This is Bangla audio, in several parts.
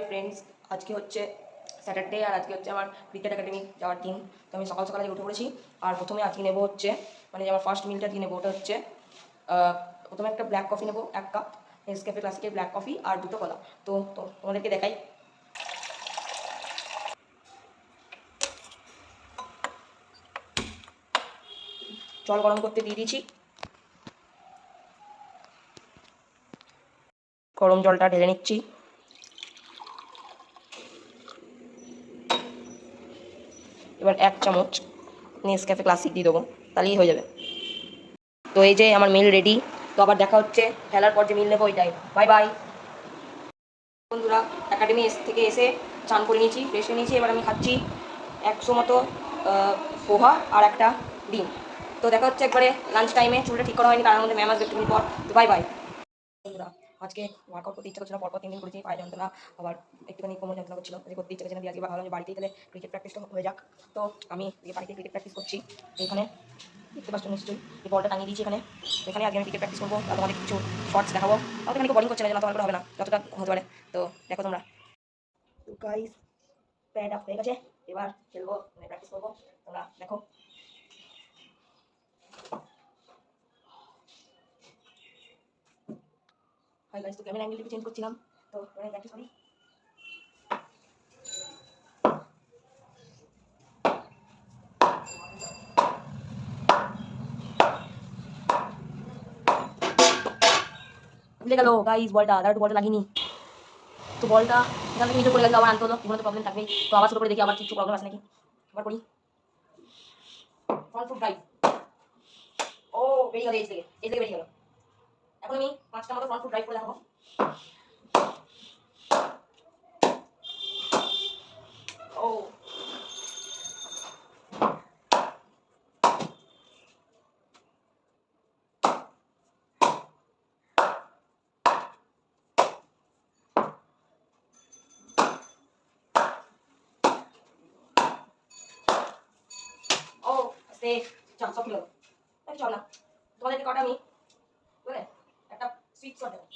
ফ্রেন্ডস, আজকে হচ্ছে স্যাটারডে আর আজকে হচ্ছে আমার ক্রিকেট একাডেমি যাওয়ার দিন। তো আমি সকাল সকালে উঠে পড়েছি। আর প্রথমে আজকে নেবো হচ্ছে মানে আমার ফার্স্ট মিলটা দিয়ে নেবো ওটা হচ্ছে প্রথমে একটা ব্ল্যাক কফি নেবো 1 কাপ নেসক্যাফে ক্লাসিকের ব্ল্যাক কফি আর 2টো কলা। তো তোমাদেরকে দেখাই। জল গরম করতে দিয়ে দিয়েছি। গরম জলটা ঢেলে নিচ্ছি। এবার 1 চামচ নেসক্যাফে ক্লাসিক দিয়ে দেবো, তাহলেই হয়ে যাবে। তো এই যে আমার মিল রেডি। তো আবার দেখা হচ্ছে খেলার পর যে মিল নেবো ওইটাই। বাই বাই বন্ধুরা। একাডেমি থেকে এসে চান করে নিয়েছি, ফ্রেশ হয়ে নিয়েছি। এবার আমি খাচ্ছি 100 মতো পোহা আর একটা ডিম। তো দেখা হচ্ছে একবারে লাঞ্চ টাইমে। চুলটা ঠিক করা হয়নি, তার মধ্যে ম্যাম আসবে একটুখানি পর। তো বাই বাই বন্ধুরা। আজকে ওয়ার্কআউট করতে ইচ্ছা করছিল, পরপর 3 দিন করেছি। পায়ে যন্ত্রণা, আবার একটুখানি কোমর যন্ত্রণা করছিল, করতে ইচ্ছা করছে না। আজকে ভাবলাম যে বাড়িতেই তাহলে ক্রিকেট প্র্যাকটিসটা হয়ে যাক। তো আমি বাড়িতে ক্রিকেট প্র্যাকটিস করছি। এখানে দেখতে পাচ্ছ নিশ্চয়ই, এই বলটা টাঙিয়ে দিয়েছি এখানে। এখানে আজকে আমি ক্রিকেট প্র্যাকটিস করবো। আর তোমাদের কিছু শর্টস দেখাবো। আমাকে এখানে বোলিং করছে না, যেন তোমার করে হবে না, যতটা হতে পারে। তো দেখো তোমরা। তো গাইস, প্যাড আপ হয়ে গেছে। এবার খেলবো, প্র্যাকটিস করবো। তোমরা দেখো। হাই গাইস, তো ক্যামেরা অ্যাঙ্গেল একটু চেঞ্জ করছিলাম। তো প্র্যাকটিস করি। ভুলে গেল গাইস বলটা, তার একটু বলটা লাগিনি। তো বলটা এখান থেকে নিচে পড়ে গেলে আবার আনতে হলো, কোনো তো প্রবলেম থাকবেই। তো আবার ছোটো করে দেখি আবার কিছু প্রবলেম আছে নাকি। আবার করি ফ্রন্ট ফুট ড্রাইভ। ও বেরিয়ে গেল, এই থেকে বেরিয়ে গেল। এখন আমি 5টা মতো ফ্রন্ট ফুট ড্রাইভ করে দেখাবো। ও ও আস্তে চাপ সব খেলো। কিছু হবে না। তোমাদেরকে কটা আমি বুঝলে একটা সুইচ শট দেবো।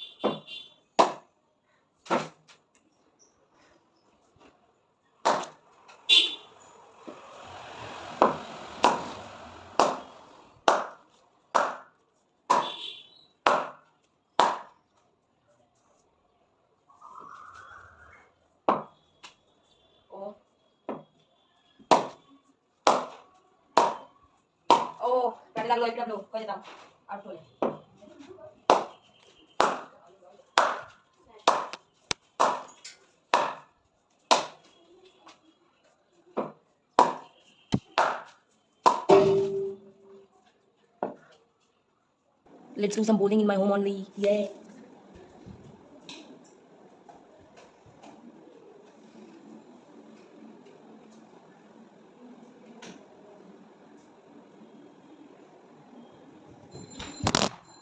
ও ও প্যাডে লাগলো, একটু লাগলো, হয়ে যেতাম আর চলে। Let's do some bowling in my home only. Yeah.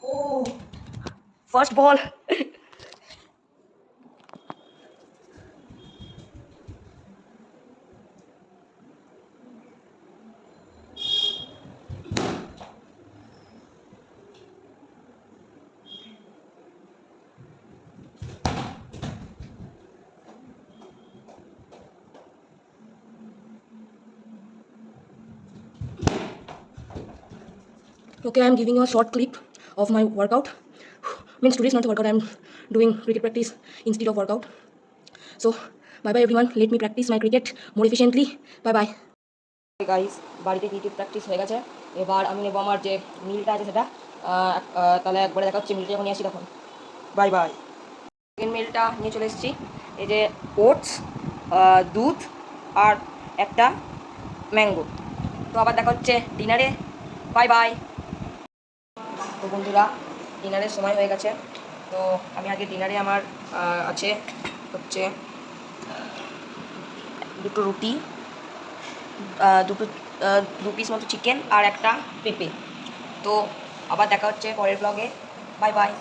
Oh, first ball. Okay, I'm giving you a short clip of my workout. Means today's not a workout, I'm doing cricket practice instead of workout. So, bye bye everyone. Let me practice my cricket more efficiently. Bye bye. Guys, বাড়িতে ক্রিকেট প্র্যাকটিস হয়ে গেছে। এবার আমি নেবো আমার যে মিলটা আছে সেটা। তাহলে একবারে দেখা হচ্ছে মিলটা যখন নিয়ে আসি তখন। Bye bye. সেকেন্ড মিলটা নিয়ে চলে এসেছি। এই যে ওটস, দুধ আর একটা ম্যাঙ্গো। তো আবার দেখা হচ্ছে ডিনারে। Bye bye. তো বন্ধুরা, ডিনারের সময় হয়ে গেছে। তো আমি আগে ডিনারে আমার আছে হচ্ছে 2টো রুটি, দুটো 2 পিস মতো চিকেন আর একটা পেঁপে। তো আবার দেখা হচ্ছে পরের ব্লগে। Bye bye.